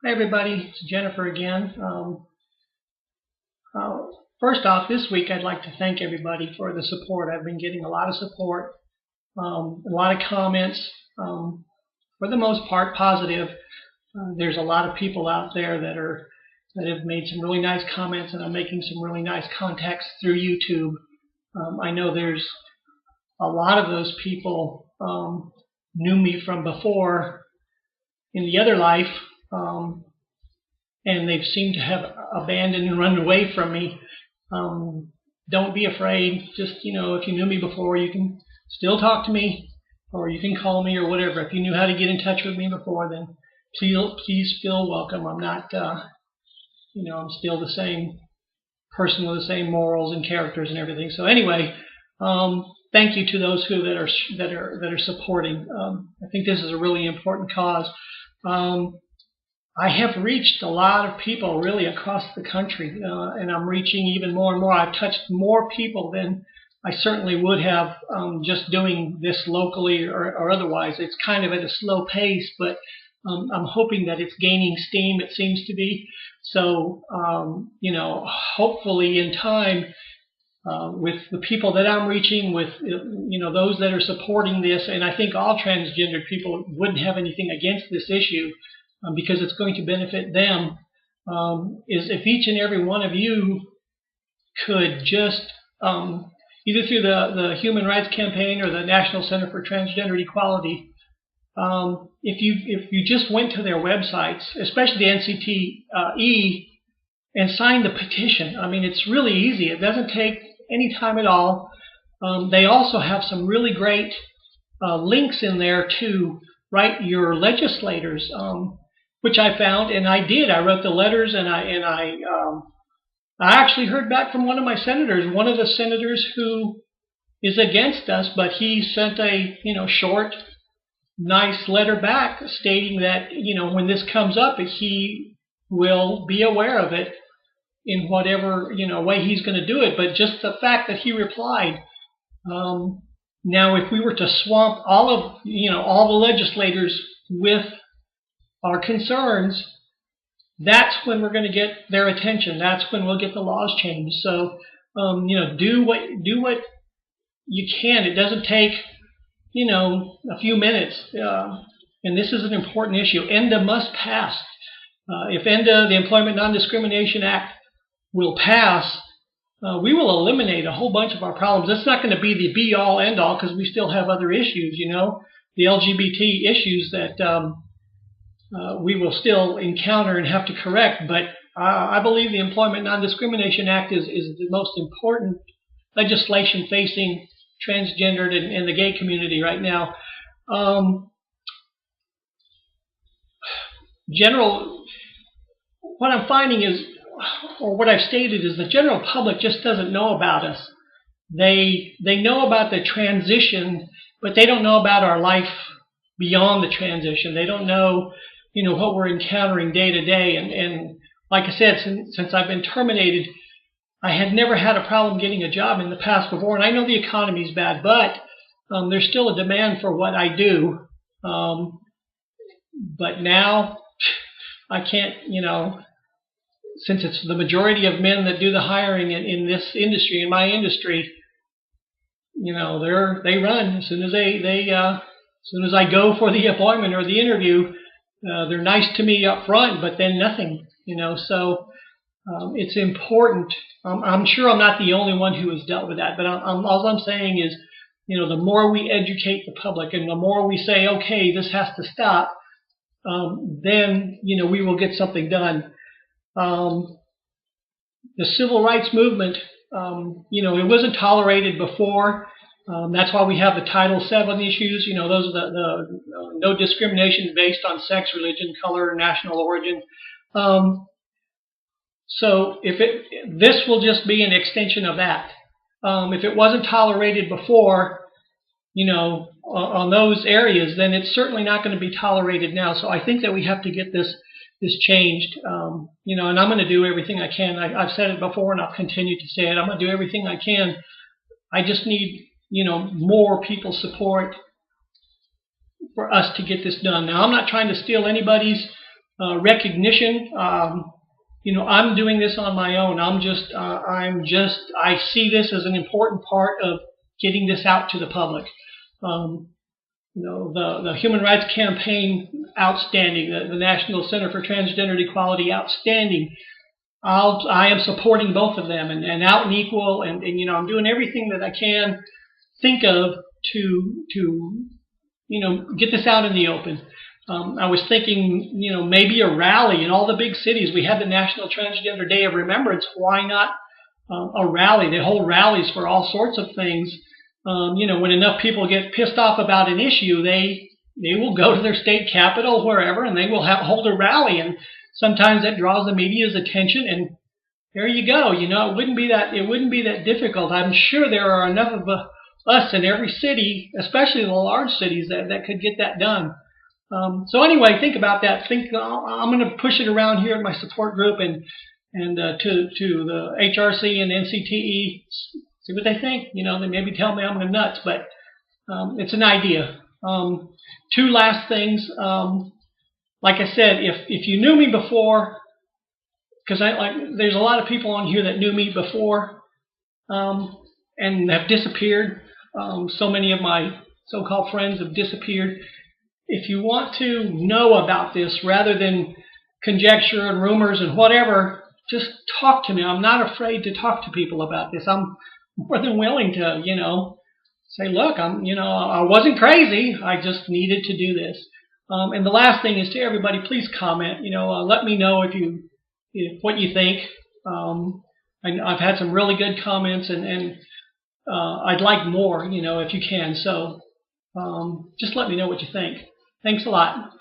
Hi everybody, it's Jennifer again. Uh, First off, this week I'd like to thank everybody for the support. I've been getting a lot of support, a lot of comments, for the most part positive. There's a lot of people out there that have made some really nice comments, and I'm making some really nice contacts through YouTube. I know there's a lot of those people knew me from before in the other life. And they've seemed to have abandoned and run away from me. Don't be afraid. Just, if you knew me before, you can still talk to me, or you can call me or whatever. If you knew how to get in touch with me before, then please feel welcome. I'm not, I'm still the same person with the same morals and characters and everything. So anyway, thank you to those that are supporting. I think this is a really important cause. I have reached a lot of people really across the country, and I'm reaching even more and more. I've touched more people than I certainly would have just doing this locally or otherwise. It's kind of at a slow pace, but I'm hoping that it's gaining steam. It seems to be. So, hopefully in time, with the people that I'm reaching, with those that are supporting this, and I think all transgendered people wouldn't have anything against this issue. Because it's going to benefit them, is if each and every one of you could just, either through the Human Rights Campaign or the National Center for Transgender Equality, if you just went to their websites, especially the NCTE, and signed the petition. I mean, it's really easy. It doesn't take any time at all. They also have some really great links in there to write your legislators. Which I found, and I did. I wrote the letters, and I actually heard back from one of my senators, one of the senators who is against us, but he sent a short, nice letter back stating that when this comes up, he will be aware of it in whatever way he's going to do it. But just the fact that he replied. Now, if we were to swamp all the legislators with our concerns, that's when we're going to get their attention. That's when we'll get the laws changed. So, do what you can. It doesn't take, a few minutes. And this is an important issue. ENDA must pass. If ENDA, the Employment Non-Discrimination Act, will pass, we will eliminate a whole bunch of our problems. It's not going to be the be-all, end-all, because we still have other issues, the LGBT issues that we will still encounter and have to correct, but I believe the Employment Non-Discrimination Act is the most important legislation facing transgendered and the gay community right now. What I'm finding is, or what I've stated is, the general public just doesn't know about us. They know about the transition, but they don't know about our life beyond the transition. They don't know what we're encountering day to day. And like I said, since I've been terminated, I had never had a problem getting a job in the past before. And I know the economy's bad, but there's still a demand for what I do. But now I can't, since it's the majority of men that do the hiring in this industry, in my industry, they run as soon as as soon as I go for the appointment or the interview. They're nice to me up front, but then nothing, so it's important. I'm sure I'm not the only one who has dealt with that, but all I'm saying is, the more we educate the public and the more we say, okay, this has to stop, then, we will get something done. The civil rights movement, it wasn't tolerated before. That's why we have the Title VII issues. Those are the no discrimination based on sex, religion, color, national origin. So this will just be an extension of that. If it wasn't tolerated before, on those areas, then it's certainly not going to be tolerated now. So I think that we have to get this changed. And I'm going to do everything I can. I've said it before, and I'll continue to say it. I'm going to do everything I can. I just need more people's support for us to get this done. Now, I'm not trying to steal anybody's recognition. I'm doing this on my own. I see this as an important part of getting this out to the public. The Human Rights Campaign, outstanding. The National Center for Transgendered Equality, outstanding. I am supporting both of them, and Out and Equal, and I'm doing everything that I can think of to get this out in the open. I was thinking, maybe a rally in all the big cities. We had the National Transgender Day of Remembrance. Why not a rally? They hold rallies for all sorts of things. When enough people get pissed off about an issue, they will go to their state capital, wherever, and they will hold a rally. And sometimes that draws the media's attention, and there you go. It wouldn't be that difficult. I'm sure there are enough of us in every city, especially the large cities, that could get that done. So anyway, think about that. I'm going to push it around here in my support group and to the HRC and NCTE. See what they think. They maybe tell me I'm nuts, but it's an idea. Two last things. Like I said, if you knew me before, because there's a lot of people on here that knew me before and have disappeared. So many of my so-called friends have disappeared. If you want to know about this rather than conjecture and rumors and whatever, just talk to me. I'm not afraid to talk to people about this. I'm more than willing to, say, look, I wasn't crazy. I just needed to do this. And the last thing is, to everybody, please comment. Let me know what you think. I've had some really good comments, and I'd like more, if you can. So just let me know what you think. Thanks a lot.